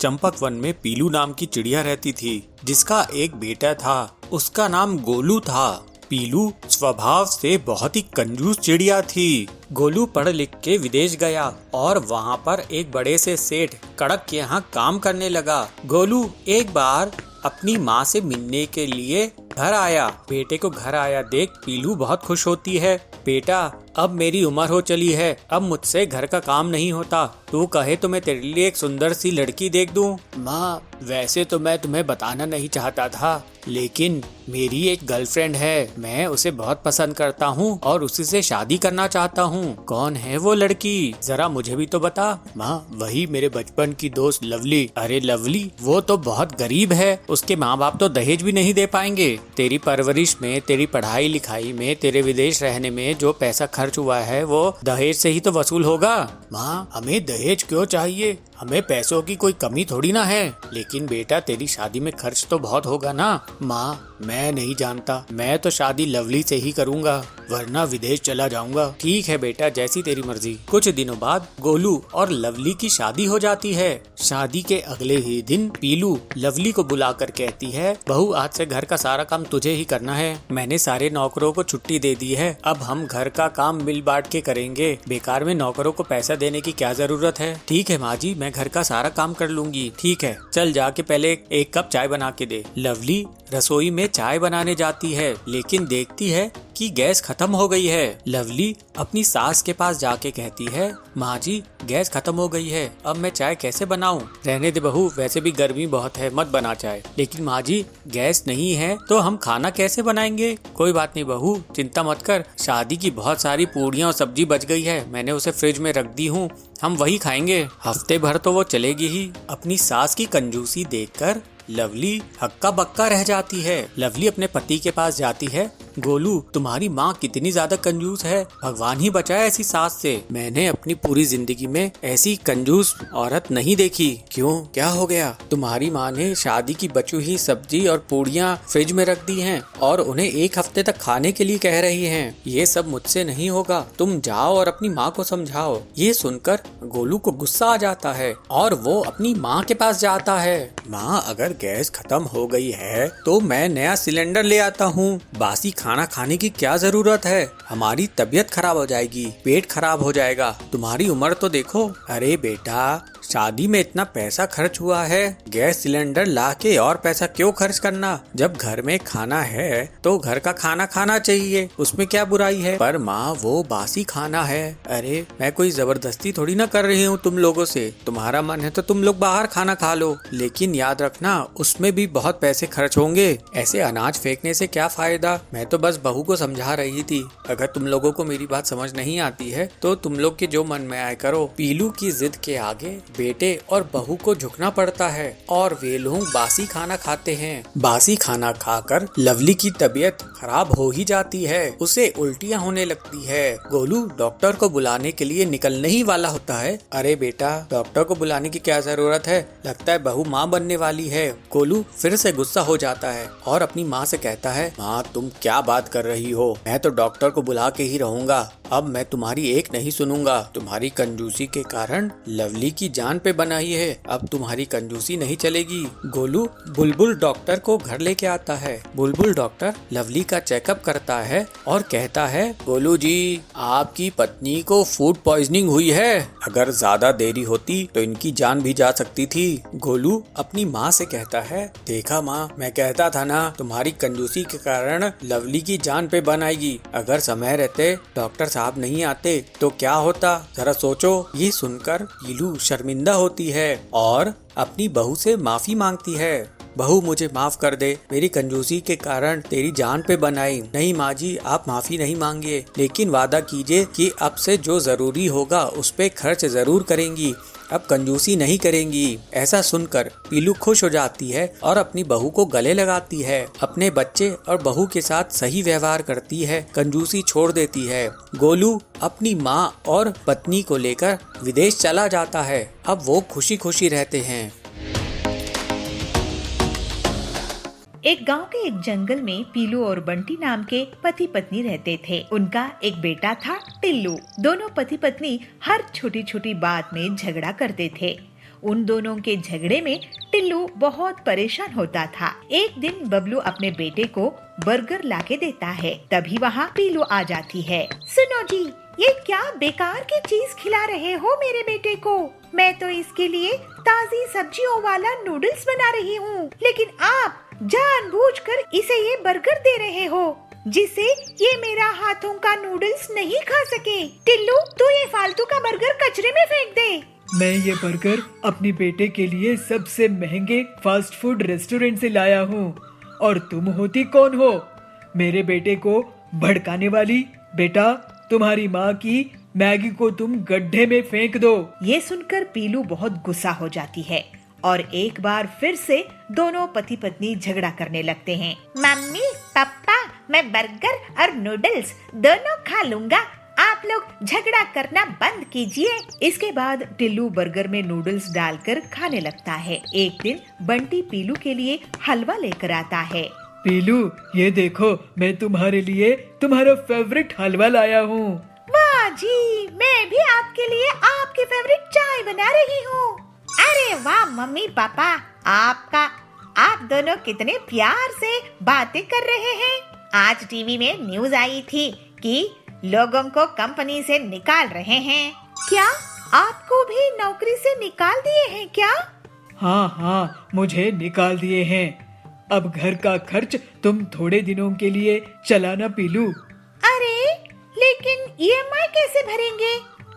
Champak one में पीलू नाम की चिड़िया रहती थी, जिसका एक बेटा था। उसका नाम गोलू था। पीलू स्वभाव से बहुत ही कंजूस चिड़िया थी। गोलू पढ़ लिख के विदेश गया और वहाँ पर एक बड़े से सेठ कड़क के यहाँ काम करने लगा। गोलू एक बार अपनी माँ से मिलने के लिए घर आया। बेटे को घर आया देख पीलू बहुत खुश होती है। बेटा, अब मेरी उम्र हो चली है, अब मुझसे घर का काम नहीं होता। तू कहे तो मैं तेरे लिए एक सुंदर सी लड़की देख दूं। माँ, वैसे तो मैं तुम्हें बताना नहीं चाहता था, लेकिन मेरी एक गर्लफ्रेंड है। मैं उसे बहुत पसंद करता हूँ और उसी से शादी करना चाहता हूँ। कौन है वो लड़की, जरा मुझे भी तो बता। माँ, वही मेरे बचपन की दोस्त लवली। अरे लवली, वो तो बहुत गरीब है। उसके माँ बाप तो दहेज भी नहीं दे पाएंगे। तेरी परवरिश में, तेरी पढ़ाई लिखाई में, तेरे विदेश रहने में जो पैसा खर्च हुआ है वो दहेज से ही तो वसूल होगा। माँ, हमें दहेज क्यों चाहिए? हमें पैसों की कोई कमी थोड़ी ना है। लेकिन बेटा, तेरी शादी में खर्च तो बहुत होगा ना। माँ, मैं नहीं जानता, मैं तो शादी लवली से ही करूँगा, वरना विदेश चला जाऊंगा। ठीक है बेटा, जैसी तेरी मर्जी। कुछ दिनों बाद गोलू और लवली की शादी हो जाती है। शादी के अगले ही दिन पीलू लवली को बुलाकर कहती है, बहू, आज से घर का सारा काम तुझे ही करना है। मैंने सारे नौकरों को छुट्टी दे दी है। अब हम घर का काम मिल बांट के करेंगे। बेकार में नौकरों को पैसा देने की क्या जरूरत है। ठीक है माँ जी, मैं घर का सारा काम कर लूंगी। ठीक है, चल जाके पहले एक कप चाय बना के दे। लवली रसोई में चाय बनाने जाती है, लेकिन देखती है कि गैस खत्म हो गई है। लवली अपनी सास के पास जाके कहती है, माँ जी, गैस खत्म हो गई है, अब मैं चाय कैसे बनाऊं? रहने दे बहू, वैसे भी गर्मी बहुत है, मत बना चाय। लेकिन माँ जी, गैस नहीं है तो हम खाना कैसे बनाएंगे? कोई बात नहीं बहू, चिंता मत कर। शादी की बहुत सारी पूड़ियाँ और सब्जी बच गई है, मैंने उसे फ्रिज में रख दी हूँ, हम वही खाएंगे। हफ्ते भर तो वो चलेगी ही। अपनी सास की कंजूसी देखकर लवली हक्का बक्का रह जाती है। लवली अपने पति के पास जाती है, गोलू, तुम्हारी माँ कितनी ज्यादा कंजूस है, भगवान ही बचाए ऐसी सास से। मैंने अपनी पूरी जिंदगी में ऐसी कंजूस औरत नहीं देखी। क्यों, क्या हो गया? तुम्हारी माँ ने शादी की बची हुई सब्जी और पूड़ियाँ फ्रिज में रख दी हैं और उन्हें एक हफ्ते तक खाने के लिए कह रही हैं। ये सब मुझसे नहीं होगा, तुम जाओ और अपनी माँ को समझाओ। ये सुनकर गोलू को गुस्सा आ जाता है और वो अपनी माँ के पास जाता है। माँ, अगर गैस खत्म हो गई है तो मैं नया सिलेंडर ले आता हूँ। बासी खाना खाने की क्या जरूरत है? हमारी तबीयत खराब हो जाएगी, पेट खराब हो जाएगा। तुम्हारी उम्र तो देखो। अरे बेटा, शादी में इतना पैसा खर्च हुआ है, गैस सिलेंडर लाके और पैसा क्यों खर्च करना? जब घर में खाना है तो घर का खाना खाना चाहिए, उसमें क्या बुराई है? पर माँ, वो बासी खाना है। अरे, मैं कोई जबरदस्ती थोड़ी ना कर रही हूँ तुम लोगों से। तुम्हारा मन है तो तुम लोग बाहर खाना खा लो, लेकिन याद रखना उसमें भी बहुत पैसे खर्च होंगे। ऐसे अनाज फेंकने से क्या फायदा? मैं तो बस बहू को समझा रही थी। अगर तुम लोगों को मेरी बात समझ नहीं आती है तो तुम लोग के जो मन में आए करो। पीलू की जिद के आगे बेटे और बहू को झुकना पड़ता है और वे लोग बासी खाना खाते हैं। बासी खाना खाकर लवली की तबीयत खराब हो ही जाती है, उसे उल्टियाँ होने लगती है। गोलू डॉक्टर को बुलाने के लिए निकलने ही वाला होता है। अरे बेटा, डॉक्टर को बुलाने की क्या जरूरत है, लगता है बहू माँ बनने वाली है। गोलू फिर से गुस्सा हो जाता है और अपनी माँ से कहता है, माँ, तुम क्या बात कर रही हो? मैं तो डॉक्टर को बुला के ही रहूंगा, अब मैं तुम्हारी एक नहीं सुनूंगा। तुम्हारी कंजूसी के कारण लवली की जान पे बनाई है, अब तुम्हारी कंजूसी नहीं चलेगी। गोलू बुलबुल डॉक्टर को घर लेके आता है। बुलबुल डॉक्टर लवली का चेकअप करता है और कहता है, गोलू जी, आपकी पत्नी को फूड पॉइजनिंग हुई है, अगर ज्यादा देरी होती तो इनकी जान भी जा सकती थी। गोलू अपनी माँ से कहता है, देखा माँ, मैं कहता था ना, तुम्हारी कंजूसी के कारण लवली की जान पे बन आएगी। अगर समय रहते डॉक्टर साहब नहीं आते तो क्या होता, जरा सोचो। ये सुनकर पीलू शर्मिंदा होती है और अपनी बहू से माफी मांगती है। बहू, मुझे माफ कर दे, मेरी कंजूसी के कारण तेरी जान पे बनाई। नहीं माँ जी, आप माफी नहीं मांगिए, लेकिन वादा कीजिए कि अब से जो जरूरी होगा उस पे खर्च जरूर करेंगी, अब कंजूसी नहीं करेंगी। ऐसा सुनकर पीलू खुश हो जाती है और अपनी बहू को गले लगाती है, अपने बच्चे और बहू के साथ सही व्यवहार करती है, कंजूसी छोड़ देती है। गोलू अपनी माँ और पत्नी को लेकर विदेश चला जाता है। अब वो खुशी खुशी रहते हैं। एक गांव के एक जंगल में पीलू और बंटी नाम के पति पत्नी रहते थे। उनका एक बेटा था टिल्लू। दोनों पति पत्नी हर छोटी छोटी बात में झगड़ा करते थे। उन दोनों के झगड़े में टिल्लू बहुत परेशान होता था। एक दिन बबलू अपने बेटे को बर्गर लाके देता है, तभी वहाँ पीलू आ जाती है। सुनो जी, ये क्या बेकार की चीज खिला रहे हो मेरे बेटे को? मैं तो इसके लिए ताजी सब्जियों वाला नूडल्स बना रही हूँ, लेकिन आप जानबूझकर इसे ये बर्गर दे रहे हो जिससे ये मेरा हाथों का नूडल्स नहीं खा सके। टिल्लू, तू ये फालतू का बर्गर कचरे में फेंक दे। मैं ये बर्गर अपने बेटे के लिए सबसे महंगे फास्ट फूड रेस्टोरेंट से लाया हूँ, और तुम होती कौन हो मेरे बेटे को भड़काने वाली? बेटा, तुम्हारी माँ की मैगी को तुम गड्ढे में फेंक दो। ये सुनकर पीलू बहुत गुस्सा हो जाती है और एक बार फिर से दोनों पति पत्नी झगड़ा करने लगते हैं। मम्मी पापा, मैं बर्गर और नूडल्स दोनों खा लूंगा, आप लोग झगड़ा करना बंद कीजिए। इसके बाद टिल्लू बर्गर में नूडल्स डालकर खाने लगता है। एक दिन बंटी पीलू के लिए हलवा लेकर आता है। पीलू, ये देखो, मैं तुम्हारे लिए तुम्हारा फेवरेट हलवा लाया हूँ। वाह जी, मैं भी आपके लिए आपकी फेवरेट चाय बना रही हूँ। अरे वाह मम्मी पापा, आप दोनों कितने प्यार से बातें कर रहे हैं। आज टीवी में न्यूज आई थी कि लोगों को कंपनी से निकाल रहे हैं। क्या आपको भी नौकरी से निकाल दिए हैं क्या? हाँ, मुझे निकाल दिए हैं। अब घर का खर्च तुम थोड़े दिनों के लिए चलाना पीलू। अरे लेकिन ईएमआई कैसे भरेंगे?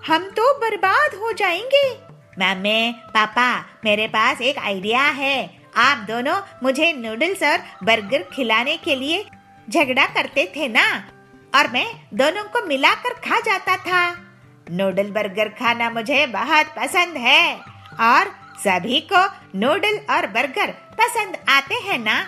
हम तो बर्बाद हो जाएंगे। मम्मी पापा, मेरे पास एक आइडिया है। आप दोनों मुझे नूडल्स और बर्गर खिलाने के लिए झगड़ा करते थे ना, और मैं दोनों को मिलाकर खा जाता था। नूडल बर्गर खाना मुझे बहुत पसंद है, और सभी को नूडल और बर्गर पसंद आते हैं ना।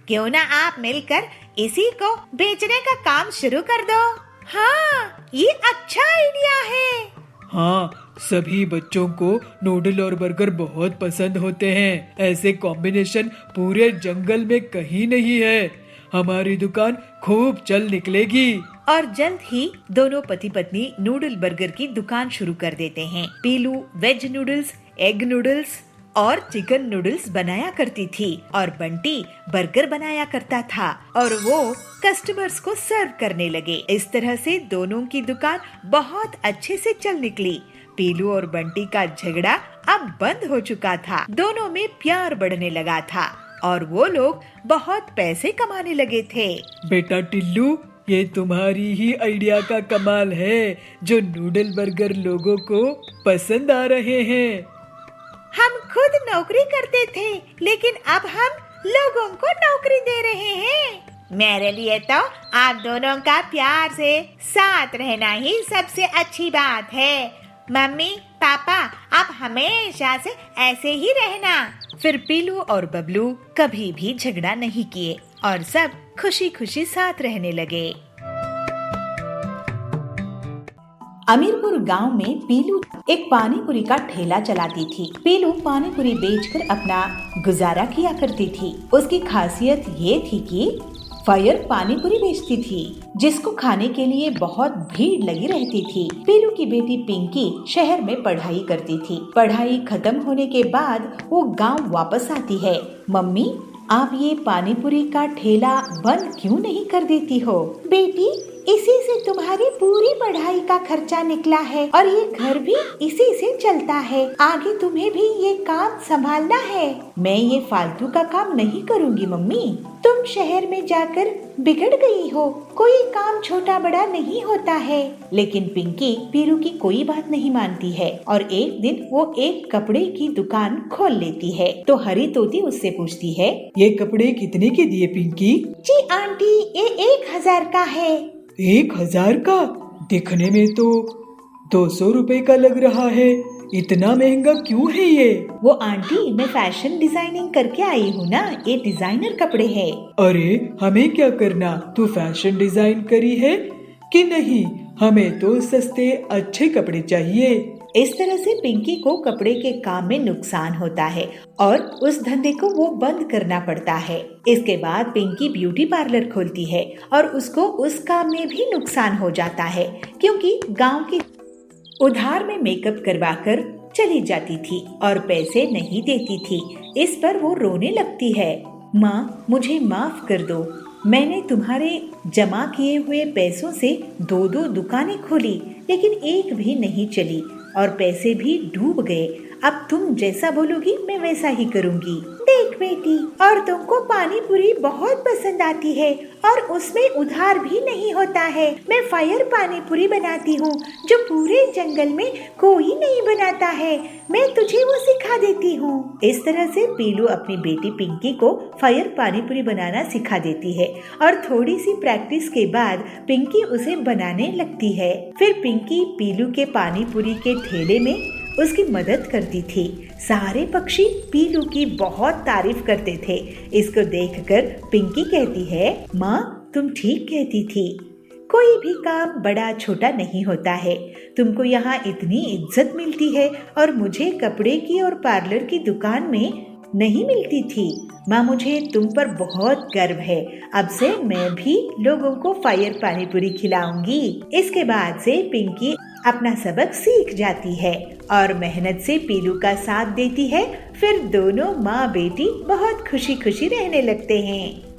क्यों ना आप मिलकर इसी को बेचने का काम शुरू कर दो। हाँ, ये अच्छा आइडिया है। हाँ, सभी बच्चों को नूडल और बर्गर बहुत पसंद होते हैं। ऐसे कॉम्बिनेशन पूरे जंगल में कहीं नहीं है। हमारी दुकान खूब चल निकलेगी। और जल्द ही दोनों पति पत्नी नूडल बर्गर की दुकान शुरू कर देते हैं। पीलू वेज नूडल्स, एग नूडल्स और चिकन नूडल्स बनाया करती थी, और बंटी बर्गर बनाया करता था, और वो कस्टमर्स को सर्व करने लगे। इस तरह से दोनों की दुकान बहुत अच्छे से चल निकली। पीलू और बंटी का झगड़ा अब बंद हो चुका था। दोनों में प्यार बढ़ने लगा था और वो लोग बहुत पैसे कमाने लगे थे। बेटा टिल्लू, ये तुम्हारी ही आइडिया का कमाल है, जो नूडल बर्गर लोगों को पसंद आ रहे हैं। हम खुद नौकरी करते थे, लेकिन अब हम लोगों को नौकरी दे रहे हैं। मेरे लिए तो आप दोनों का प्यार से साथ रहना ही सबसे अच्छी बात है। मम्मी पापा, आप हमेशा से ऐसे ही रहना। फिर पीलू और बबलू कभी भी झगड़ा नहीं किए और सब खुशी खुशी साथ रहने लगे। अमीरपुर गांव में पीलू एक पानी पूरी का ठेला चलाती थी। पीलू पानी पूरी बेचकर अपना गुजारा किया करती थी। उसकी खासियत ये थी कि फायर पानी पूरी बेचती थी, जिसको खाने के लिए बहुत भीड़ लगी रहती थी। पीलू की बेटी पिंकी शहर में पढ़ाई करती थी। पढ़ाई खत्म होने के बाद वो गांव वापस आती है। मम्मी, आप ये पानी पूरी का ठेला बंद क्यों नहीं कर देती हो? बेटी, इसी से तुम्हारी पूरी पढ़ाई का खर्चा निकला है और ये घर भी इसी से चलता है। आगे तुम्हें भी ये काम संभालना है। मैं ये फालतू का काम नहीं करूँगी मम्मी। तुम शहर में जाकर बिगड़ गई हो। कोई काम छोटा बड़ा नहीं होता है। लेकिन पिंकी पीलू की कोई बात नहीं मानती है और एक दिन वो एक कपड़े की दुकान खोल लेती है। तो हरी तोती उससे पूछती है, ये कपड़े कितने के दिए पिंकी? जी आंटी, ये 1000 का है। 1000 का? दिखने में तो 200 रुपए का लग रहा है। इतना महंगा क्यों है ये? वो आंटी, मैं फैशन डिजाइनिंग करके आई हूँ ना, ये डिजाइनर कपड़े हैं। अरे हमें क्या करना, तू फैशन डिजाइन करी है कि नहीं? हमें तो सस्ते अच्छे कपड़े चाहिए। इस तरह से पिंकी को कपड़े के काम में नुकसान होता है और उस धंधे को वो बंद करना पड़ता है। इसके बाद पिंकी ब्यूटी पार्लर खोलती है और उसको उस काम में भी नुकसान हो जाता है, क्योंकि गांव के उधार में मेकअप करवाकर चली जाती थी और पैसे नहीं देती थी। इस पर वो रोने लगती है। माँ, मुझे माफ कर दो। मैंने तुम्हारे जमा किए हुए पैसों से 2-2 दुकानें खोली, लेकिन एक भी नहीं चली और पैसे भी डूब गए। अब तुम जैसा बोलोगी मैं वैसा ही करूँगी। देख बेटी, और तुमको पानी पूरी बहुत पसंद आती है और उसमें उधार भी नहीं होता है। मैं फायर पानी पूरी बनाती हूँ जो पूरे जंगल में कोई नहीं बनाता है। मैं तुझे वो सिखा देती हूँ। इस तरह से पीलू अपनी बेटी पिंकी को फायर पानी पूरी बनाना सिखा देती है और थोड़ी सी प्रैक्टिस के बाद पिंकी उसे बनाने लगती है। फिर पिंकी पीलू के पानी पूरी के ठेले में उसकी मदद करती थी। सारे पक्षी पीलू की बहुत तारीफ करते थे। इसको देखकर पिंकी कहती है, माँ, तुम ठीक कहती थी। कोई भी काम बड़ा छोटा नहीं होता है। तुमको यहाँ इतनी इज्जत मिलती है और मुझे कपड़े की और पार्लर की दुकान में नहीं मिलती थी। माँ, मुझे तुम पर बहुत गर्व है। अब से मैं भी लोगों को फायर पानी पूरी खिलाऊंगी। इसके बाद से पिंकी अपना सबक सीख जाती है और मेहनत से पीलू का साथ देती है। फिर दोनों माँ बेटी बहुत खुशी खुशी रहने लगते हैं।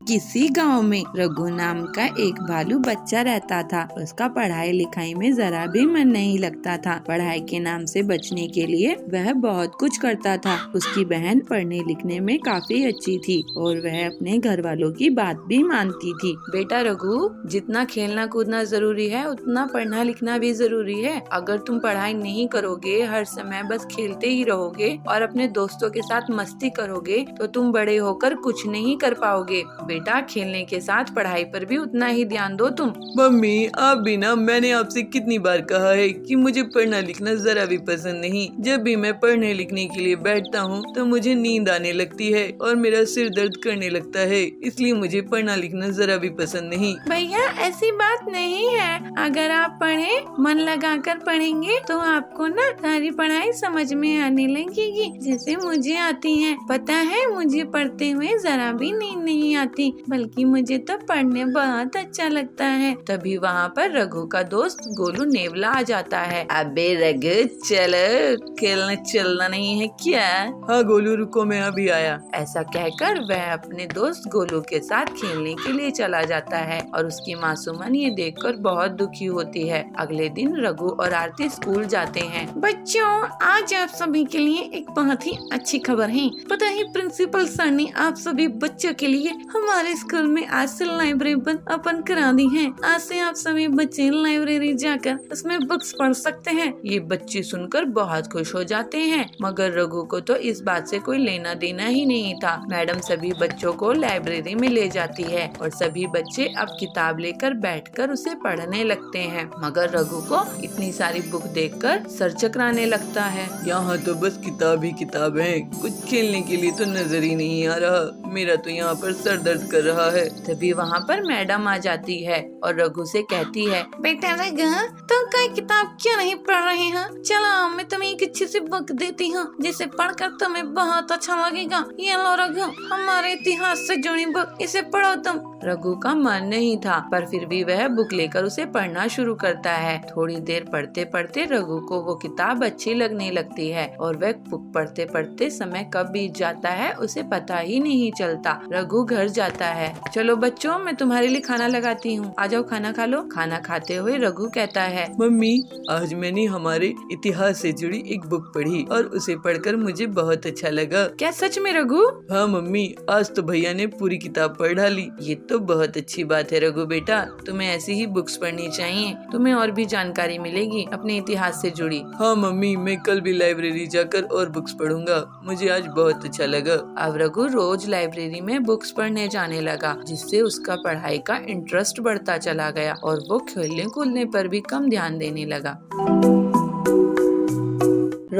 किसी गांव में रघु नाम का एक भालू बच्चा रहता था। उसका पढ़ाई लिखाई में जरा भी मन नहीं लगता था। पढ़ाई के नाम से बचने के लिए वह बहुत कुछ करता था। उसकी बहन पढ़ने लिखने में काफी अच्छी थी और वह अपने घर वालों की बात भी मानती थी। बेटा रघु, जितना खेलना कूदना जरूरी है उतना पढ़ना लिखना भी जरूरी है। अगर तुम पढ़ाई नहीं करोगे, हर समय बस खेलते ही रहोगे और अपने दोस्तों के साथ मस्ती करोगे तो तुम बड़े होकर कुछ नहीं कर पाओगे। बेटा, खेलने के साथ पढ़ाई पर भी उतना ही ध्यान दो तुम। मम्मी, आप भी ना, मैंने आपसे कितनी बार कहा है कि मुझे पढ़ना लिखना जरा भी पसंद नहीं। जब भी मैं पढ़ने लिखने के लिए बैठता हूँ तो मुझे नींद आने लगती है और मेरा सिर दर्द करने लगता है। इसलिए मुझे पढ़ना लिखना जरा भी पसंद नहीं। भैया, ऐसी बात नहीं है। अगर आप पढ़े, मन लगाकर पढ़ेंगे तो आपको ना सारी पढ़ाई समझ में आने लगेगी, जैसे मुझे आती है। पता है, मुझे पढ़ते हुए जरा भी नींद नहीं आती, बल्कि मुझे तो पढ़ने बहुत अच्छा लगता है। तभी वहाँ पर रघु का दोस्त गोलू नेवला आ जाता है। अबे रघु, चलो खेलने चलना नहीं है क्या? हाँ गोलू, रुको, मैं अभी आया। ऐसा कहकर वह अपने दोस्त गोलू के साथ खेलने के लिए चला जाता है और उसकी मासूमन ये देखकर बहुत दुखी होती है। अगले दिन रघु और आरती स्कूल जाते हैं। बच्चों, आज आप सभी के लिए एक बहुत ही अच्छी खबर है। पता है, प्रिंसिपल सर ने आप सभी बच्चों के लिए हमारे स्कूल में आज से लाइब्रेरी ओपन करा दी है। आज से आप सभी बच्चे लाइब्रेरी जाकर उसमें बुक्स पढ़ सकते हैं। ये बच्चे सुनकर बहुत खुश हो जाते हैं, मगर रघु को तो इस बात से कोई लेना देना ही नहीं था। मैडम सभी बच्चों को लाइब्रेरी में ले जाती है और सभी बच्चे अब किताब लेकर बैठकर उसे पढ़ने लगते हैं। मगर रघु को इतनी सारी बुक देखकर सर चकराने लगता है। यहाँ तो बस किताब ही किताब है, कुछ खेलने के लिए तो नजर ही नहीं आ रहा। मेरा तो यहाँ पर सर दर्द कर रहा है। तभी वहाँ पर मैडम आ जाती है और रघु से कहती है, बेटा रघु, तुम कोई किताब क्यों नहीं पढ़ रहे हो? चलो, मैं तुम्हें एक अच्छी सी बुक देती हूँ जिसे पढ़कर तुम्हें बहुत अच्छा लगेगा। ये लो रघु, हमारे इतिहास से जुड़ी बुक, इसे पढ़ो तुम। रघु का मन नहीं था, पर फिर भी वह बुक लेकर उसे पढ़ना शुरू करता है। थोड़ी देर पढ़ते पढ़ते रघु को वो किताब अच्छी लगने लगती है और वह बुक पढ़ते पढ़ते समय कब बीत जाता है उसे पता ही नहीं चलता। रघु घर जाता है। चलो बच्चों, मैं तुम्हारे लिए खाना लगाती हूँ, आ जाओ खाना खा लो। खाना खाते हुए रघु कहता है, मम्मी, आज मैंने हमारे इतिहास से जुड़ी एक बुक पढ़ी और उसे पढ़कर मुझे बहुत अच्छा लगा। क्या सच में रघु? हाँ मम्मी, आज तो भैया ने पूरी किताब पढ़ डाली। ये तो बहुत अच्छी बात है रघु बेटा, तुम्हें ऐसी ही बुक्स पढ़नी चाहिए, तुम्हें और भी जानकारी मिलेगी अपने इतिहास से जुड़ी। हाँ मम्मी, मैं कल भी लाइब्रेरी जाकर और बुक्स पढ़ूंगा, मुझे आज बहुत अच्छा लगा। अब रघु रोज लाइब्रेरी में बुक्स पढ़ने जाने लगा, जिससे उसका पढ़ाई का इंटरेस्ट बढ़ता चला गया और वो खेलने कूदने पर भी कम ध्यान देने लगा।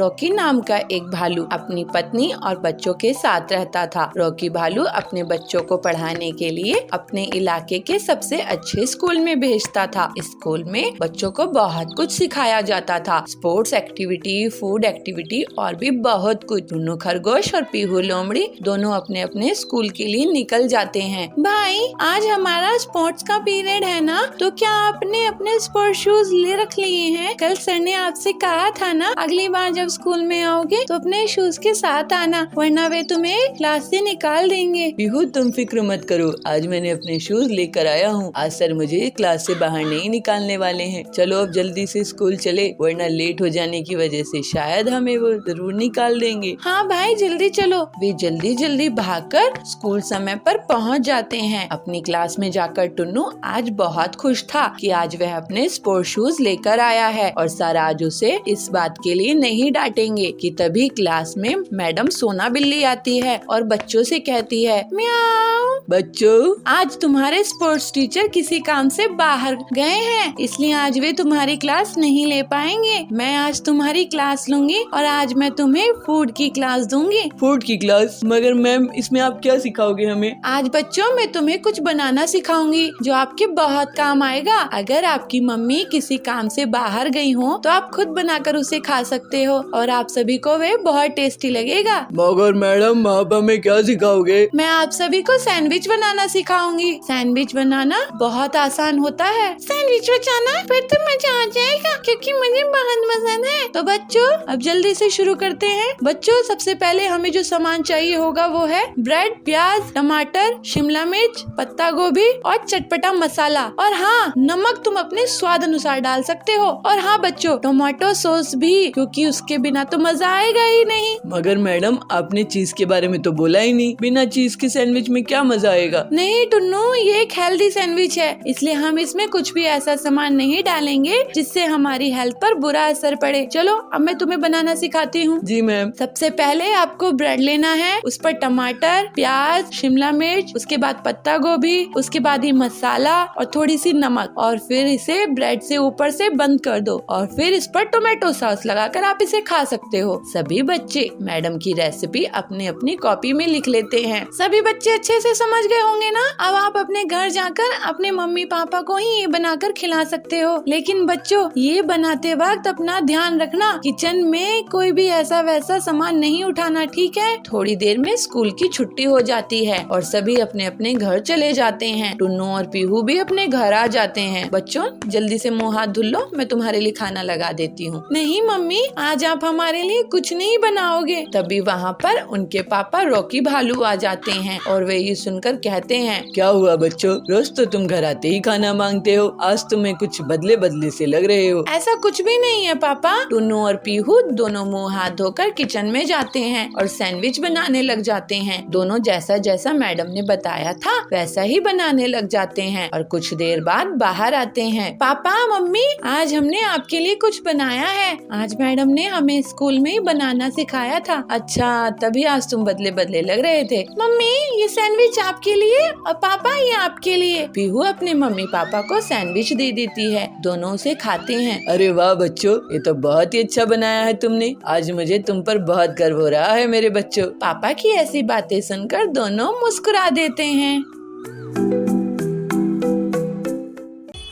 रॉकी नाम का एक भालू अपनी पत्नी और बच्चों के साथ रहता था। रॉकी भालू अपने बच्चों को पढ़ाने के लिए अपने इलाके के सबसे अच्छे स्कूल में भेजता था। स्कूल में बच्चों को बहुत कुछ सिखाया जाता था, स्पोर्ट्स एक्टिविटी, फूड एक्टिविटी और भी बहुत कुछ। टुन्नू खरगोश और पीहू लोमड़ी दोनों अपने अपने स्कूल के लिए निकल जाते हैं। भाई, आज हमारा स्पोर्ट्स का पीरियड है ना, तो क्या आपने अपने स्पोर्ट्स शूज ले रख लिए हैं? कल सर ने आपसे कहा था ना, अगली बार जब स्कूल में आओगे तो अपने शूज के साथ आना, वरना वे तुम्हें क्लास से निकाल देंगे। पीहू, तुम फिक्र मत करो, आज मैंने अपने शूज लेकर आया हूँ। आज सर मुझे क्लास से बाहर नहीं निकालने वाले हैं। चलो अब जल्दी से स्कूल चले, वरना लेट हो जाने की वजह से शायद हमें वो जरूर निकाल देंगे। हाँ भाई, जल्दी चलो। वे जल्दी जल्दी भागकर स्कूल समय पर पहुँच जाते हैं। अपनी क्लास में जाकर टुन्नू आज बहुत खुश था कि आज वह अपने स्पोर्ट्स शूज लेकर आया है और सर आज उसे इस बात के लिए नहीं डांटेंगे। कि तभी क्लास में मैडम सोना बिल्ली आती है और बच्चों से कहती है, म्याऊ। बच्चों, आज तुम्हारे स्पोर्ट्स टीचर किसी काम से बाहर गए हैं, इसलिए आज वे तुम्हारी क्लास नहीं ले पाएंगे। मैं आज तुम्हारी क्लास लूंगी और आज मैं तुम्हें फूड की क्लास दूंगी। फूड की क्लास? मगर मैम, इसमें आप क्या सिखाओगे हमें? आज बच्चों, मैं तुम्हें कुछ बनाना सिखाऊंगी जो आपके बहुत काम आएगा। अगर आपकी मम्मी किसी काम से बाहर गई हो तो आप खुद बनाकर उसे खा सकते हो और आप सभी को वे बहुत टेस्टी लगेगा। मगर मैडम, आप हमें क्या सिखाओगे? मैं आप सभी को सैंडविच बनाना सिखाऊंगी। सैंडविच बनाना बहुत आसान होता है। सैंडविच बनाना फिर तो मजा आ जाएगा, क्योंकि मुझे बहुत पसंद है। तो बच्चों, अब जल्दी से शुरू करते हैं। बच्चों, सबसे पहले हमें जो सामान चाहिए होगा वो है ब्रेड, प्याज, टमाटर, शिमला मिर्च, पत्ता गोभी और चटपटा मसाला। और हाँ, नमक तुम अपने स्वाद अनुसार डाल सकते हो। और हाँ बच्चों, टोमेटो सॉस भी, क्योंकि उसके बिना तो मजा आएगा ही नहीं। मगर मैडम, आपने चीज के बारे में तो बोला ही नहीं। बिना चीज के सैंडविच में क्या मजा आएगा? नहीं टुन्नू, ये एक हेल्दी सैंडविच है, इसलिए हम इसमें कुछ भी ऐसा सामान नहीं डालेंगे जिससे हमारी हेल्थ पर बुरा असर पड़े। चलो अब मैं तुम्हें बनाना सिखाती हूँ। जी मैम। सबसे पहले आपको ब्रेड लेना है, उस पर टमाटर, प्याज, शिमला मिर्च, उसके बाद पत्ता गोभी, उसके बाद ही मसाला और थोड़ी सी नमक, और फिर इसे ब्रेड से ऊपर से बंद कर दो और फिर इस पर टोमेटो सॉस लगाकर आप इसे खा सकते हो। सभी बच्चे मैडम की रेसिपी अपनी अपनी कॉपी में लिख लेते हैं। सभी बच्चे अच्छे से समझ गए होंगे ना? अब आप अपने घर जाकर अपने मम्मी पापा को ही ये बनाकर खिला सकते हो। लेकिन बच्चों, ये बनाते वक्त अपना ध्यान रखना, किचन में कोई भी ऐसा वैसा सामान नहीं उठाना, ठीक है? थोड़ी देर में स्कूल की छुट्टी हो जाती है और सभी अपने अपने घर चले जाते हैं। टुन्नू और पीहू भी अपने घर आ जाते हैं। बच्चों, जल्दी से मुँह हाथ धुल लो, मैं तुम्हारे लिए खाना लगा देती हूँ। नहीं मम्मी, आज आप हमारे लिए कुछ नहीं बनाओगे। तभी वहाँ पर उनके पापा रॉकी भालू आ जाते हैं और वे ये सुनकर कहते हैं, क्या हुआ बच्चों, रोज तो तुम घर आते ही खाना मांगते हो, आज तुम्हें कुछ बदले बदले से लग रहे हो। ऐसा कुछ भी नहीं है पापा। टुन्नू और पीहू दोनों मुंह हाथ धोकर किचन में जाते हैं और सैंडविच बनाने लग जाते हैं। दोनों जैसा जैसा मैडम ने बताया था वैसा ही बनाने लग जाते हैं और कुछ देर बाद बाहर आते हैं। पापा, मम्मी, आज हमने आपके लिए कुछ बनाया है। आज मैडम ने हमें स्कूल में ही बनाना सिखाया था। अच्छा, तभी आज तुम बदले बदले लग रहे थे। मम्मी, ये सैंडविच आपके लिए और पापा ये आपके लिए। पीहू अपने मम्मी पापा को सैंडविच दे देती है। दोनों उसे खाते हैं। अरे वाह बच्चों, ये तो बहुत ही अच्छा बनाया है तुमने। आज मुझे तुम पर बहुत गर्व हो रहा है मेरे बच्चों। पापा की ऐसी बातें सुनकर दोनों मुस्कुरा देते हैं।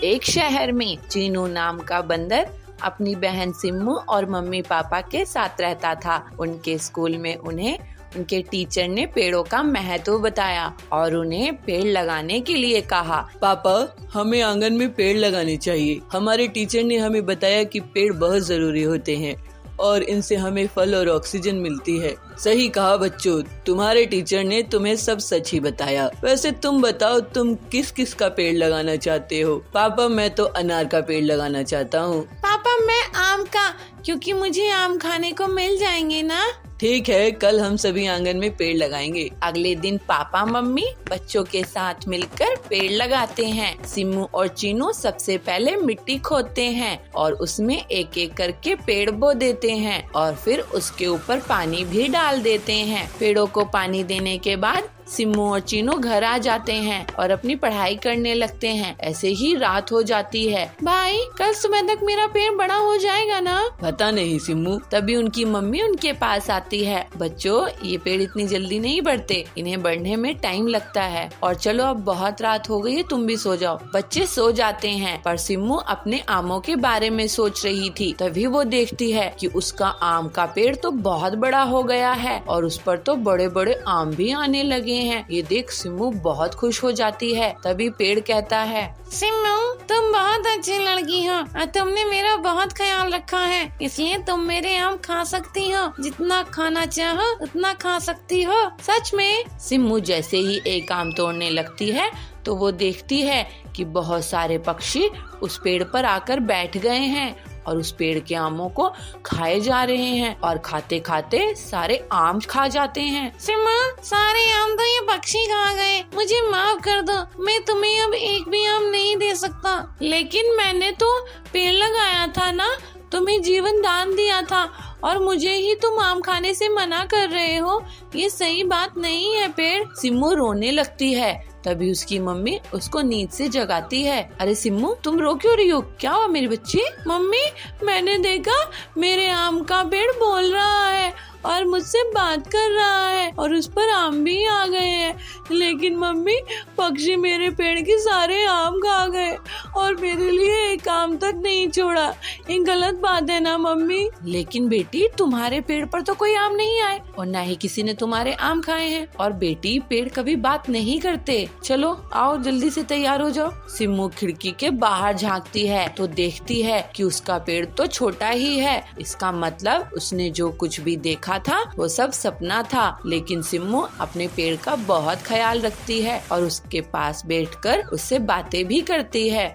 एक शहर में चीनू नाम का बंदर अपनी बहन सिम्मू और मम्मी पापा के साथ रहता था। उनके स्कूल में उन्हें उनके टीचर ने पेड़ों का महत्व बताया और उन्हें पेड़ लगाने के लिए कहा। पापा, हमें आंगन में पेड़ लगाने चाहिए। हमारे टीचर ने हमें बताया कि पेड़ बहुत जरूरी होते हैं और इनसे हमें फल और ऑक्सीजन मिलती है। सही कहा बच्चों, तुम्हारे टीचर ने तुम्हें सब सच ही बताया। वैसे तुम बताओ, तुम किस किस का पेड़ लगाना चाहते हो? पापा, मैं तो अनार का पेड़ लगाना चाहता हूँ। पापा, मैं आम का, क्योंकि मुझे आम खाने को मिल जाएंगे ना। ठीक है, कल हम सभी आंगन में पेड़ लगाएंगे। अगले दिन पापा मम्मी बच्चों के साथ मिलकर पेड़ लगाते हैं। सिम्मू और चीनू सबसे पहले मिट्टी खोदते हैं और उसमें एक एक करके पेड़ बो देते हैं और फिर उसके ऊपर पानी भी डाल देते हैं। पेड़ों को पानी देने के बाद सिम्मू और चीनू घर आ जाते हैं और अपनी पढ़ाई करने लगते हैं। ऐसे ही रात हो जाती है। भाई कल सुबह तक मेरा पेड़ बड़ा हो जाएगा ना? पता नहीं सिम्मू। तभी उनकी मम्मी उनके पास आती है। बच्चों, ये पेड़ इतनी जल्दी नहीं बढ़ते, इन्हें बढ़ने में टाइम लगता है। और चलो अब बहुत रात हो गई है, तुम भी सो जाओ। बच्चे सो जाते हैं, पर सिम्मू अपने आमों के बारे में सोच रही थी। तभी वो देखती है कि उसका आम का पेड़ तो बहुत बड़ा हो गया है और उस पर तो बड़े बड़े आम भी आने लगे हैं। ये देख सिम्मू बहुत खुश हो जाती है। तभी पेड़ कहता है, सिम्मू तुम बहुत अच्छी लड़की हो और तुमने मेरा बहुत ख्याल रखा है, इसलिए तुम मेरे आम खा सकती हो। जितना खाना चाहो उतना खा सकती हो। सच में? सिम्मू जैसे ही एक आम तोड़ने लगती है तो वो देखती है कि बहुत सारे पक्षी उस पेड़ पर आकर बैठ गए हैं और उस पेड़ के आमों को खाए जा रहे हैं और खाते खाते सारे आम खा जाते हैं। सिम्मा, सारे आम तो ये पक्षी खा गए, मुझे माफ कर दो, मैं तुम्हें अब एक भी आम नहीं दे सकता। लेकिन मैंने तो पेड़ लगाया था ना, तुम्हें जीवन दान दिया था और मुझे ही तुम आम खाने से मना कर रहे हो, ये सही बात नहीं है पेड़। सिम्मू रोने लगती है। तभी उसकी मम्मी उसको नींद से जगाती है। अरे सिम्मू, तुम रो क्यों रही हो? क्या हुआ मेरी बच्ची? मम्मी, मैंने देखा मेरे आम का पेड़ बोल रहा है और मुझसे बात कर रहा है और उस पर आम भी आ गए हैं। लेकिन मम्मी, पक्षी मेरे पेड़ के सारे आम खा गए और मेरे लिए एक आम तक नहीं छोड़ा। ये गलत बात है ना मम्मी? लेकिन बेटी, तुम्हारे पेड़ पर तो कोई आम नहीं आए और न ही किसी ने तुम्हारे आम खाए हैं। और बेटी, पेड़ कभी बात नहीं करते। चलो आओ, जल्दी से तैयार हो जाओ। सिम्मू खिड़की के बाहर झांकती है तो देखती है कि उसका पेड़ तो छोटा ही है। इसका मतलब उसने जो कुछ भी देखा था वो सब सपना था। लेकिन सिम्मू अपने पेड़ का बहुत ख्याल रखती है और उसके पास बैठकर उससे बातें भी करती है।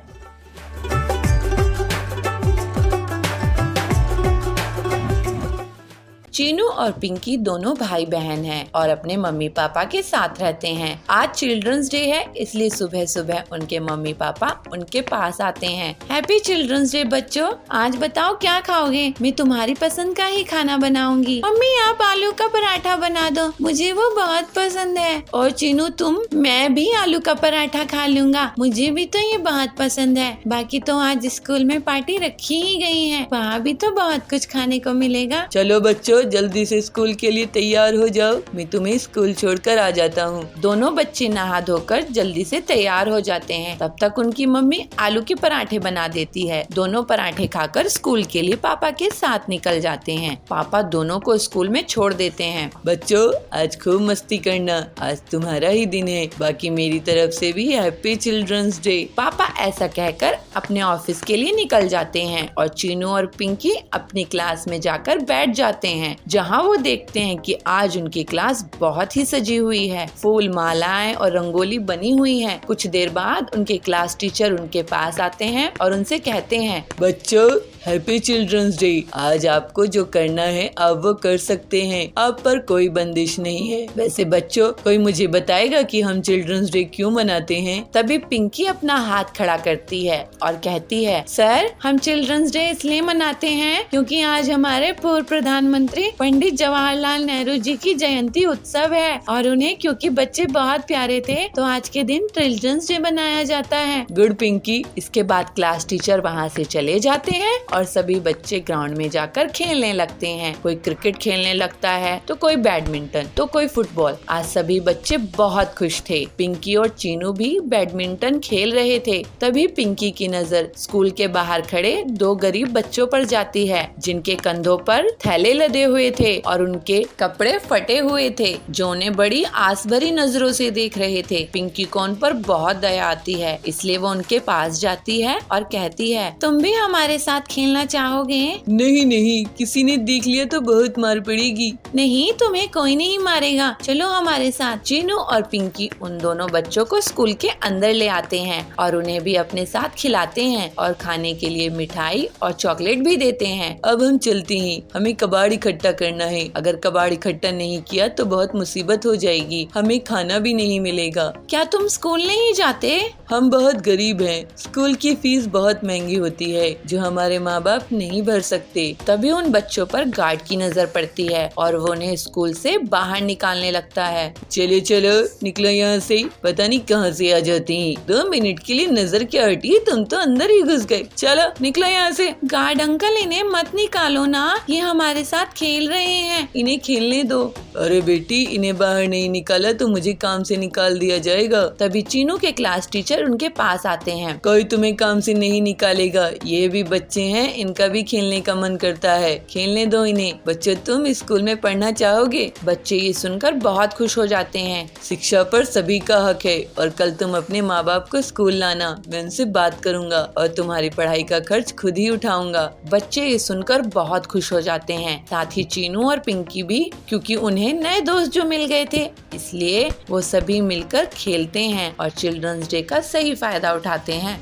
चीनू और पिंकी दोनों भाई बहन हैं और अपने मम्मी पापा के साथ रहते हैं। आज चिल्ड्रंस डे है, इसलिए सुबह सुबह उनके मम्मी पापा उनके पास आते हैं। हैप्पी चिल्ड्रंस डे बच्चों, आज बताओ क्या खाओगे? मैं तुम्हारी पसंद का ही खाना बनाऊंगी। मम्मी, आप आलू का पराठा बना दो, मुझे वो बहुत पसंद है। और चीनू तुम? मैं भी आलू का पराठा खा लूंगा, मुझे भी तो ये बहुत पसंद है। बाकी तो आज स्कूल में पार्टी रखी ही गई है, वहाँ भी तो बहुत कुछ खाने को मिलेगा। चलो बच्चों, जल्दी से स्कूल के लिए तैयार हो जाओ, मैं तुम्हें स्कूल छोड़कर आ जाता हूँ। दोनों बच्चे नहा धोकर जल्दी से तैयार हो जाते हैं। तब तक उनकी मम्मी आलू के पराठे बना देती है। दोनों पराठे खाकर स्कूल के लिए पापा के साथ निकल जाते हैं। पापा दोनों को स्कूल में छोड़ देते हैं। बच्चों, आज खूब मस्ती करना, आज तुम्हारा ही दिन है। बाकी मेरी तरफ से भी हैप्पी चिल्ड्रंस डे। पापा ऐसा कहकर अपने ऑफिस के लिए निकल जाते हैं और चीनू और पिंकी अपनी क्लास में जाकर बैठ जाते हैं, जहां वो देखते हैं कि आज उनकी क्लास बहुत ही सजी हुई है। फूल, मालाएं और रंगोली बनी हुई है। कुछ देर बाद उनके क्लास टीचर उनके पास आते हैं और उनसे कहते हैं, बच्चों, हैप्पी चिल्ड्रंस डे। आज आपको जो करना है आप वो कर सकते हैं, आप पर कोई बंदिश नहीं है। वैसे बच्चों, कोई मुझे बताएगा कि हम चिल्ड्रंस डे क्यों मनाते हैं? तभी पिंकी अपना हाथ खड़ा करती है और कहती है, सर, हम चिल्ड्रंस डे इसलिए मनाते हैं क्योंकि आज हमारे पूर्व प्रधानमंत्री पंडित जवाहरलाल नेहरू जी की जयंती उत्सव है और उन्हें क्योंकि बच्चे बहुत प्यारे थे तो आज के दिन चिल्ड्रंस डे मनाया जाता है। गुड पिंकी। इसके बाद क्लास टीचर वहाँ से चले जाते हैं और सभी बच्चे ग्राउंड में जाकर खेलने लगते हैं। कोई क्रिकेट खेलने लगता है तो कोई बैडमिंटन तो कोई फुटबॉल। आज सभी बच्चे बहुत खुश थे। पिंकी और चीनू भी बैडमिंटन खेल रहे थे। तभी पिंकी की नजर स्कूल के बाहर खड़े दो गरीब बच्चों पर जाती है, जिनके कंधों पर थैले लदे हुए थे और उनके कपड़े फटे हुए थे, जो उन्हें बड़ी आस भरी नजरों से देख रहे थे। पिंकी को उन पर बहुत दया आती है, इसलिए वो उनके पास जाती है और कहती है, तुम भी हमारे साथ खेलना चाहोगे? नहीं नहीं, किसी ने देख लिया तो बहुत मार पड़ेगी। नहीं, तुम्हें कोई नहीं मारेगा, चलो हमारे साथ। चीनू और पिंकी उन दोनों बच्चों को स्कूल के अंदर ले आते हैं और उन्हें भी अपने साथ खिलाते हैं और खाने के लिए मिठाई और चॉकलेट भी देते हैं। अब हम चलते हैं, हमें कबाड़ इकट्ठा करना है। अगर कबाड़ इकट्ठा नहीं किया तो बहुत मुसीबत हो जाएगी, हमें खाना भी नहीं मिलेगा। क्या तुम स्कूल नहीं जाते? हम बहुत गरीब हैं, स्कूल की फीस बहुत महंगी होती है। जो हमारे माँ बाप नहीं भर सकते। तभी उन बच्चों पर गार्ड की नजर पड़ती है और वो उन्हें स्कूल से बाहर निकालने लगता है। चलो चलो निकलो यहाँ से, पता नहीं कहाँ से आ जाते हैं। 2 मिनट के लिए नजर क्या हटी, तुम तो अंदर ही घुस गए। चलो निकलो यहाँ से। गार्ड अंकल, इन्हें मत निकालो ना, ये हमारे साथ खेल रहे हैं, इन्हें खेलने दो। अरे बेटी, इन्हें बाहर नहीं निकाला तो मुझे काम से निकाल दिया जाएगा। तभी चीनू के क्लास टीचर उनके पास आते हैं। कोई तुम्हें काम से नहीं निकालेगा, ये भी बच्चे हैं, इनका भी खेलने का मन करता है, खेलने दो इन्हें। बच्चों, तुम स्कूल में पढ़ना चाहोगे? बच्चे ये सुनकर बहुत खुश हो जाते हैं। शिक्षा पर सभी का हक है और कल तुम अपने माँ बाप को स्कूल लाना, मैं उनसे बात करूँगा और तुम्हारी पढ़ाई का खर्च खुद ही उठाऊंगा। बच्चे ये सुनकर बहुत खुश हो जाते हैं, साथ ही चीनू और पिंकी भी, क्योंकि उन्हें नए दोस्त जो मिल गए थे, इसलिए वो सभी मिलकर खेलते हैं और चिल्ड्रंस डे का सही फायदा उठाते हैं।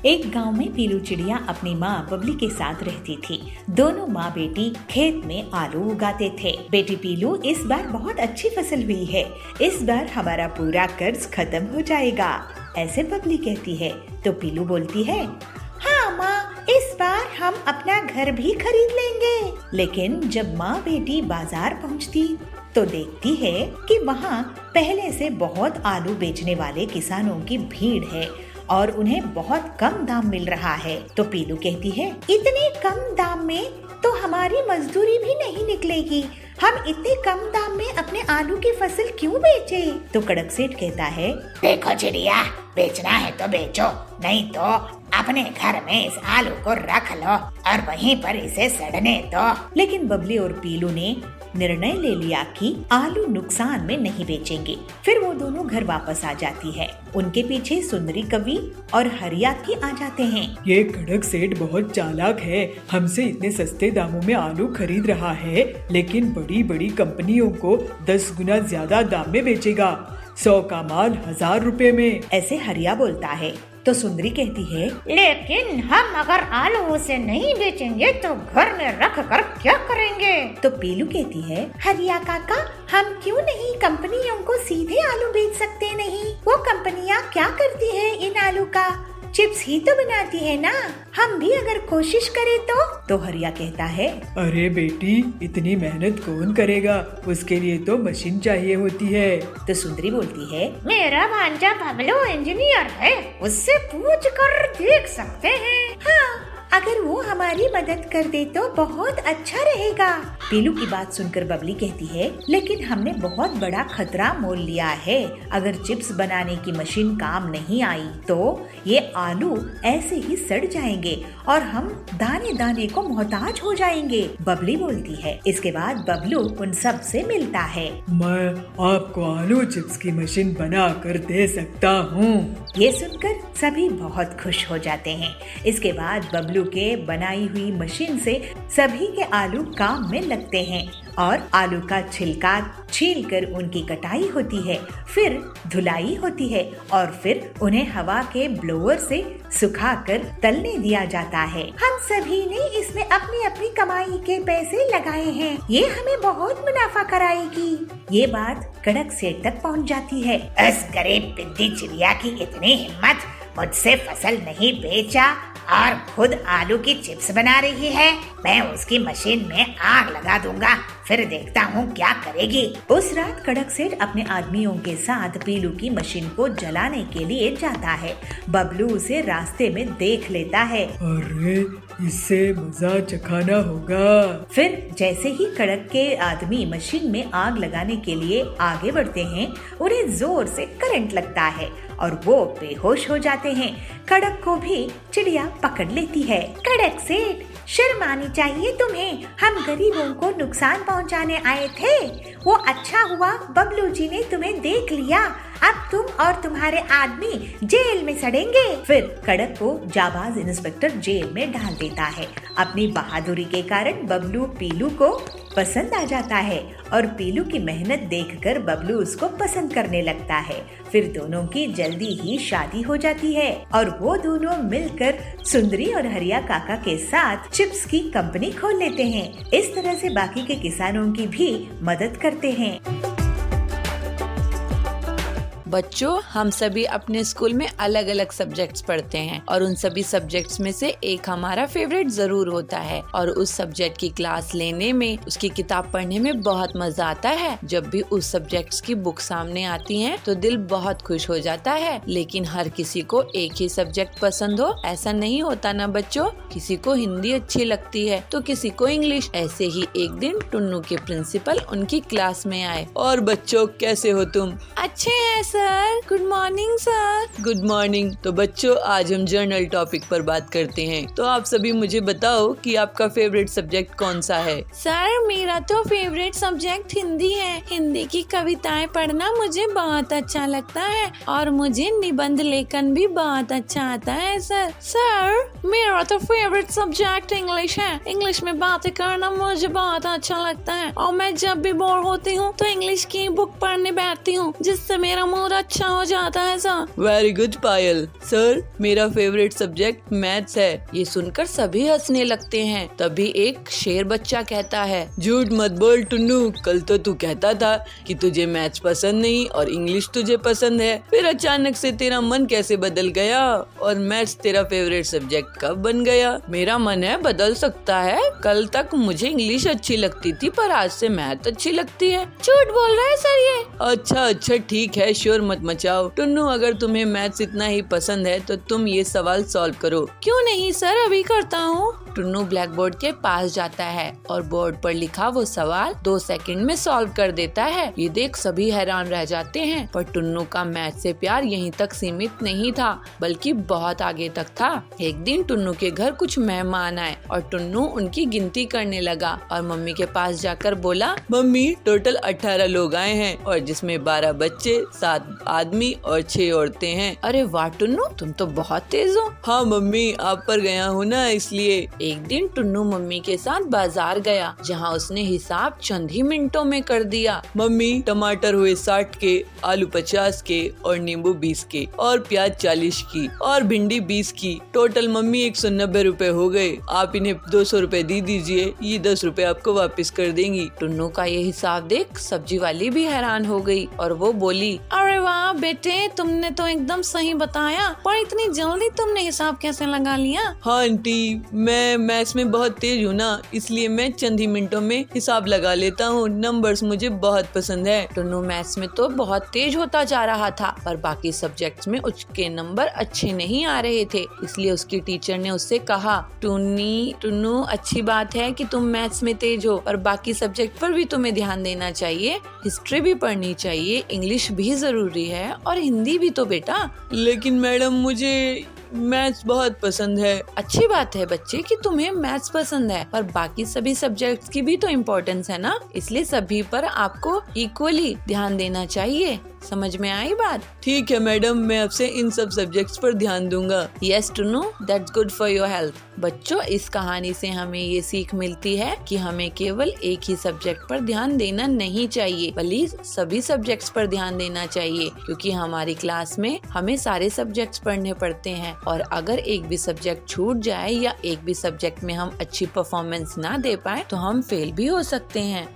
एक गांव में पीलू चिड़िया अपनी माँ बबली के साथ रहती थी। दोनों माँ बेटी खेत में आलू उगाते थे। बेटी पीलू, इस बार बहुत अच्छी फसल हुई है, इस बार हमारा पूरा कर्ज खत्म हो जाएगा, ऐसे बबली कहती है। तो पीलू बोलती है, हाँ माँ, इस बार हम अपना घर भी खरीद लेंगे। लेकिन जब माँ बेटी बाजार पहुँचती तो देखती है कि वहाँ पहले से बहुत आलू बेचने वाले किसानों की भीड़ है और उन्हें बहुत कम दाम मिल रहा है। तो पीलू कहती है, इतने कम दाम में तो हमारी मजदूरी भी नहीं निकलेगी, हम इतने कम दाम में अपने आलू की फसल क्यों बेचे? तो कड़क सेठ कहता है, देखो चिड़िया, बेचना है तो बेचो, नहीं तो अपने घर में इस आलू को रख लो और वहीं पर इसे सड़ने दो। लेकिन बबली और पीलू ने निर्णय ले लिया कि आलू नुकसान में नहीं बेचेंगे। फिर वो दोनों घर वापस आ जाती है। उनके पीछे सुंदरी कवि और हरिया भी आ जाते हैं। ये कड़क सेठ बहुत चालाक है, हमसे इतने सस्ते दामों में आलू खरीद रहा है, लेकिन बड़ी बड़ी कंपनियों को 10 गुना ज्यादा दाम में बेचेगा। 100 का माल 1000 रुपए में, ऐसे हरिया बोलता है। तो सुंदरी कहती है, लेकिन हम अगर आलू उसे नहीं बेचेंगे तो घर में रख कर क्या करेंगे? तो पीलू कहती है, हरिया काका, हम क्यों नहीं कंपनियों को सीधे आलू बेच सकते? नहीं, वो कंपनियां क्या करती है इन आलू का? चिप्स ही तो बनाती है ना, हम भी अगर कोशिश करें तो हरिया कहता है, अरे बेटी, इतनी मेहनत कौन करेगा, उसके लिए तो मशीन चाहिए होती है। तो सुंदरी बोलती है, मेरा भांजा बबलू इंजीनियर है, उससे पूछ कर देख सकते हैं। हाँ, अगर वो हमारी मदद कर दे तो बहुत अच्छा रहेगा। पीलू की बात सुनकर बबली कहती है, लेकिन हमने बहुत बड़ा खतरा मोल लिया है, अगर चिप्स बनाने की मशीन काम नहीं आई तो ये आलू ऐसे ही सड़ जाएंगे और हम दाने दाने को मोहताज हो जाएंगे। बबली बोलती है। इसके बाद बबलू उन सब से मिलता है। मैं आपको आलू चिप्स की मशीन बना कर दे सकता हूँ। ये सुनकर सभी बहुत खुश हो जाते हैं। इसके बाद बबलू के बनाई हुई मशीन से सभी के आलू काम में लगते हैं और आलू का छिलका छीलकर उनकी कटाई होती है, फिर धुलाई होती है और फिर उन्हें हवा के ब्लोअर से सुखाकर तलने दिया जाता है। हम सभी ने इसमें अपनी अपनी कमाई के पैसे लगाए हैं, ये हमें बहुत मुनाफा कराएगी। ये बात कड़क सेठ तक पहुंच जाती है। इस गरीब पिद्दी चिड़िया की इतनी हिम्मत, मुझसे फसल नहीं बेचा और खुद आलू की चिप्स बना रही है। मैं उसकी मशीन में आग लगा दूंगा, फिर देखता हूँ क्या करेगी। उस रात कड़क सेठ अपने आदमियों के साथ पीलू की मशीन को जलाने के लिए जाता है। बबलू उसे रास्ते में देख लेता है। अरे, इससे मजा चखाना होगा। फिर जैसे ही कड़क के आदमी मशीन में आग लगाने के लिए आगे बढ़ते हैं, उन्हें जोर से करंट लगता है और वो बेहोश हो जाते हैं। कड़क को भी चिड़िया पकड़ लेती है। कड़क सेठ, शर्म आनी चाहिए तुम्हें, हम गरीबों को नुकसान पहुंचाने आए थे। वो अच्छा हुआ बबलू जी ने तुम्हें देख लिया, अब तुम और तुम्हारे आदमी जेल में सड़ेंगे। फिर कड़क को जाबाज इंस्पेक्टर जेल में डाल देता है। अपनी बहादुरी के कारण बबलू पीलू को पसंद आ जाता है और पीलू की मेहनत देखकर बबलू उसको पसंद करने लगता है। फिर दोनों की जल्दी ही शादी हो जाती है और वो दोनों मिलकर सुंदरी और हरिया काका के साथ चिप्स की कंपनी खोल लेते हैं। इस तरह से बाकी के किसानों की भी मदद करते हैं। बच्चों, हम सभी अपने स्कूल में अलग अलग सब्जेक्ट्स पढ़ते हैं और उन सभी सब्जेक्ट्स में से एक हमारा फेवरेट जरूर होता है और उस सब्जेक्ट की क्लास लेने में, उसकी किताब पढ़ने में बहुत मजा आता है। जब भी उस सब्जेक्ट्स की बुक सामने आती है तो दिल बहुत खुश हो जाता है। लेकिन हर किसी को एक ही सब्जेक्ट पसंद हो ऐसा नहीं होता ना बच्चों। किसी को हिंदी अच्छी लगती है तो किसी को इंग्लिश। ऐसे ही एक दिन टुन्नू के प्रिंसिपल उनकी क्लास में आए। और बच्चों, कैसे हो तुम? अच्छे हैं sir. Good morning sir. Good morning. तो बच्चों, आज हम जर्नल टॉपिक पर बात करते हैं। तो आप सभी मुझे बताओ कि आपका फेवरेट सब्जेक्ट कौन सा है? सर, मेरा तो फेवरेट सब्जेक्ट हिंदी है। हिंदी की कविताएं पढ़ना मुझे बहुत अच्छा लगता है और मुझे निबंध लेखन भी बहुत अच्छा आता है सर। सर, मेरा तो फेवरेट सब्जेक्ट इंग्लिश है। इंग्लिश में बातें करना मुझे बहुत अच्छा लगता है और मैं जब भी बोर होती हूँ तो इंग्लिश की बुक पढ़ने बैठती हूँ, जिससे मेरा मूड अच्छा हो जाता है सर। वेरी गुड पायल। सर, मेरा फेवरेट सब्जेक्ट मैथ्स है। ये सुनकर सभी हंसने लगते हैं। तभी एक शेर बच्चा कहता है, झूठ मत बोल टुन्नू, कल तो तू कहता था कि तुझे मैथ्स पसंद नहीं और इंग्लिश तुझे पसंद है। फिर अचानक से तेरा मन कैसे बदल गया और मैथ्स तेरा फेवरेट सब्जेक्ट कब बन गया? मेरा मन है बदल सकता है। कल तक मुझे इंग्लिश अच्छी लगती थी पर आज से मैथ अच्छी लगती है। झूठ बोल रहा है सर ये। अच्छा ठीक है, शोर मत मचाओ। टुन्नू, अगर तुम्हें मैथ्स इतना ही पसंद है तो तुम ये सवाल सॉल्व करो। क्यों नहीं सर, अभी करता हूँ। टुन्नू ब्लैक बोर्ड के पास जाता है और बोर्ड पर लिखा वो सवाल 2 सेकंड में सॉल्व कर देता है। ये देख सभी हैरान रह जाते हैं। पर टुन्नू का मैथ से प्यार यहीं तक सीमित नहीं था, बल्कि बहुत आगे तक था। एक दिन टुन्नू के घर कुछ मेहमान आए और टुन्नू उनकी गिनती करने लगा और मम्मी के पास जाकर बोला, मम्मी, टोटल 18 लोग आए हैं और जिसमें 12 बच्चे, 7 आदमी और 6 औरतें हैं। अरे वाह टुन्नू, तुम तो बहुत तेज हो। हाँ मम्मी, आप पर गया हूँ ना इसलिए। एक दिन टुन्नू मम्मी के साथ बाजार गया, जहाँ उसने हिसाब चंद ही मिनटों में कर दिया। मम्मी, टमाटर हुए 60 के, आलू 50 के और नींबू 20 के और प्याज 40 की और भिंडी 20 की। टोटल मम्मी 190 रुपए हो गए। आप इन्हें 200 रुपए दे दीजिए, ये 10 रुपए आपको वापस कर देंगी। टुन्नू का ये हिसाब देख सब्जी वाली भी हैरान हो गई और वो बोली, अरे वाह बेटे, तुमने तो एकदम सही बताया, पर इतनी जल्दी तुमने हिसाब कैसे लगा लिया? हाँ आंटी, मैं मैथ्स में बहुत तेज हूँ ना, इसलिए मैं चंद ही मिनटों में हिसाब लगा लेता हूँ। नंबर्स मुझे बहुत पसंद है। टुन्नू मैथ्स में तो बहुत तेज होता जा रहा था, पर बाकी सब्जेक्ट्स में उसके नंबर अच्छे नहीं आ रहे थे। इसलिए उसकी टीचर ने उससे कहा, टुन्नू, अच्छी बात है कि तुम मैथ्स में तेज हो, पर बाकी सब्जेक्ट पर भी तुम्हें ध्यान देना चाहिए। हिस्ट्री भी पढ़नी चाहिए, इंग्लिश भी जरूरी है और हिंदी भी तो बेटा। लेकिन मैडम, मुझे मैथ्स बहुत पसंद है। अच्छी बात है बच्चे कि तुम्हें मैथ्स पसंद है, पर बाकी सभी सब्जेक्ट्स की भी तो इम्पोर्टेंस है ना, इसलिए सभी पर आपको इक्वली ध्यान देना चाहिए। समझ में आई बात? ठीक है मैडम, मैं आपसे इन सब सब्जेक्ट्स पर ध्यान दूंगा। Yes Tunnu, that's good for your health. बच्चों, इस कहानी से हमें ये सीख मिलती है कि हमें केवल एक ही सब्जेक्ट पर ध्यान देना नहीं चाहिए, बल्कि सभी सब्जेक्ट्स पर ध्यान देना चाहिए, क्योंकि हमारी क्लास में हमें सारे सब्जेक्ट्स पढ़ने पड़ते हैं और अगर एक भी सब्जेक्ट छूट जाए या एक भी सब्जेक्ट में हम अच्छी परफॉर्मेंस ना दे पाए तो हम फेल भी हो सकते हैं।